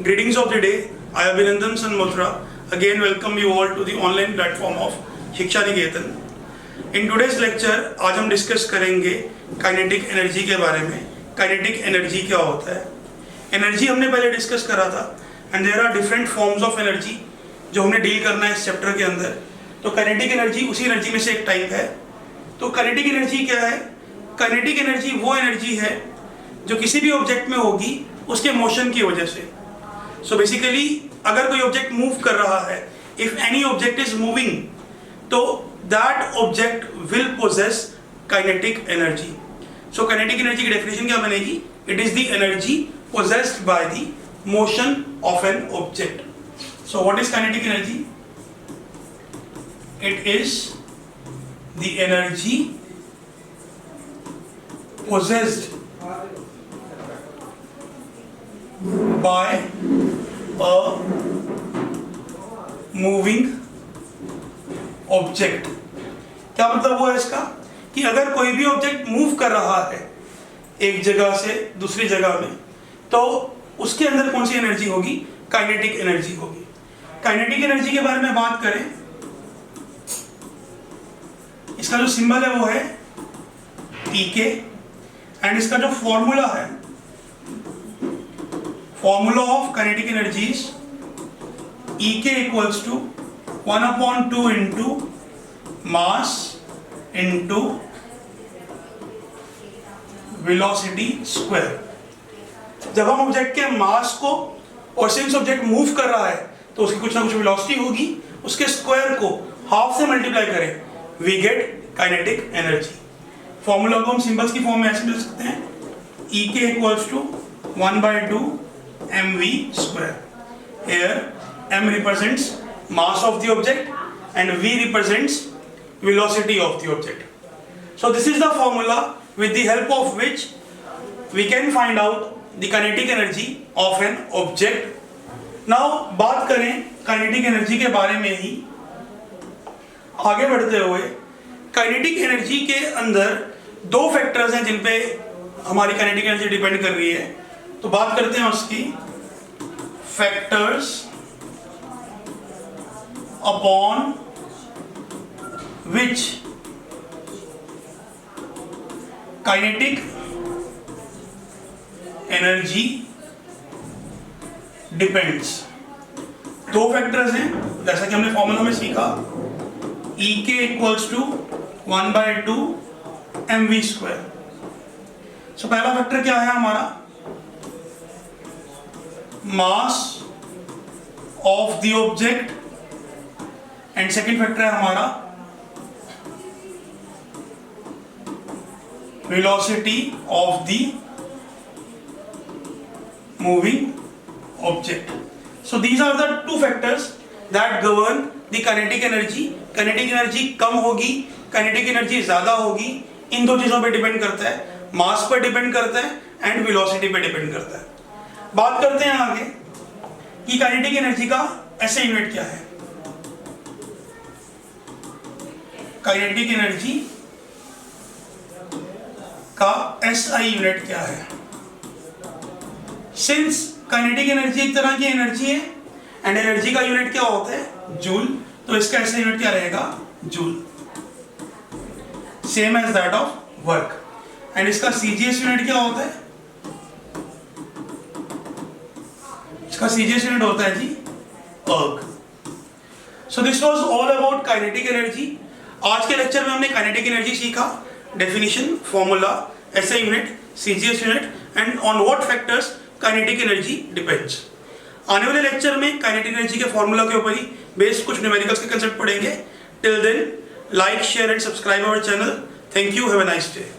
Greetings of the day. I am Abhinandan Sanmotra. Again, welcome you all to the online platform of शिक्षा निकेतन. In today's lecture, आज हम discuss करेंगे kinetic energy के बारे में. Kinetic energy क्या होता है? एनर्जी हमने पहले डिस्कस करा था and there are different forms of energy जो हमने डील करना है इस चैप्टर के अंदर. तो काइनेटिक एनर्जी उसी एनर्जी में से एक टाइप है. तो काइनेटिक एनर्जी क्या है? काइनेटिक एनर्जी वो एनर्जी है जो किसी भी ऑब्जेक्ट में होगी उसके मोशन की वजह से. सो बेसिकली अगर कोई ऑब्जेक्ट मूव कर रहा है, if any object is moving, तो that object will possess kinetic energy. So kinetic energy की डेफिनेशन क्या बनेगी? It is the energy possessed by the motion of an object. So what is kinetic energy? It is the energy possessed by a moving object. क्या मतलब हुआ इसका? कि अगर कोई भी ऑब्जेक्ट मूव कर रहा है एक जगह से दूसरी जगह में, तो उसके अंदर कौन सी एनर्जी होगी? काइनेटिक एनर्जी होगी. काइनेटिक एनर्जी के बारे में बात करें, इसका जो सिंबल है वो है पीके एंड इसका जो फॉर्मूला है, formula of kinetic energy is E K equals to 1/2 into mass into velocity square. जब हम ऑब्जेक्ट के मास को, और सिंस ऑब्जेक्ट मूव कर रहा है तो उसकी कुछ ना कुछ वेलोसिटी होगी, उसके स्क्वायर को हाफ से मल्टीप्लाई करें, we get kinetic energy. Formula को हम सिंबल्स की फॉर्म में ऐसे मिल सकते हैं, E K equals to 1/2 mv square. Here m represents mass of the object and v represents velocity of the object. So this is the formula with the help of which we can find out the kinetic energy of an object. Now बात करें kinetic energy के बारे में ही आगे बढ़ते हुए. Kinetic energy के अंदर दो फैक्टर्स हैं जिन पे हमारी काइनेटिक एनर्जी डिपेंड कर रही है. तो बात करते हैं उसकी. Factors upon which kinetic energy depends. दो फैक्टर्स हैं जैसा कि हमने फॉर्मूला में सीखा. E K equals to 1/2 mv square. So पहला फैक्टर क्या है हमारा? Mass of the object and second factor है हमारा velocity of the moving object. So these are the two factors that govern the kinetic energy. Kinetic energy कम होगी, kinetic energy ज्यादा होगी, इन दो चीजों पे डिपेंड करता है. मास पर डिपेंड करता है एंड वेलोसिटी पे डिपेंड करता है. बात करते हैं आगे कि काइनेटिक एनर्जी का ऐसे यूनिट क्या है. काइनेटिक एनर्जी का SI यूनिट क्या है? सिंस काइनेटिक एनर्जी एक तरह की एनर्जी है एंड एनर्जी का यूनिट क्या होता है? जूल. तो इसका ऐसा यूनिट क्या रहेगा? Joule. Same as that of work. And इसका CGS यूनिट क्या होता है? इसका CGS यूनिट होता है जी अर्ग. So this was all about kinetic energy. आज के लेक्चर में हमने काइनेटिक एनर्जी सीखा, definition, formula, SI unit, CGS unit and on what factors kinetic energy depends. आने वाले लेक्चर में काइनेटिक एनर्जी के फॉर्मूला के ऊपर ही बेस्ड कुछ न्यूमेरिकल्स के कंसेप्ट पढ़ेंगे. Till then, like, share and subscribe our channel. Thank you. Have a nice day.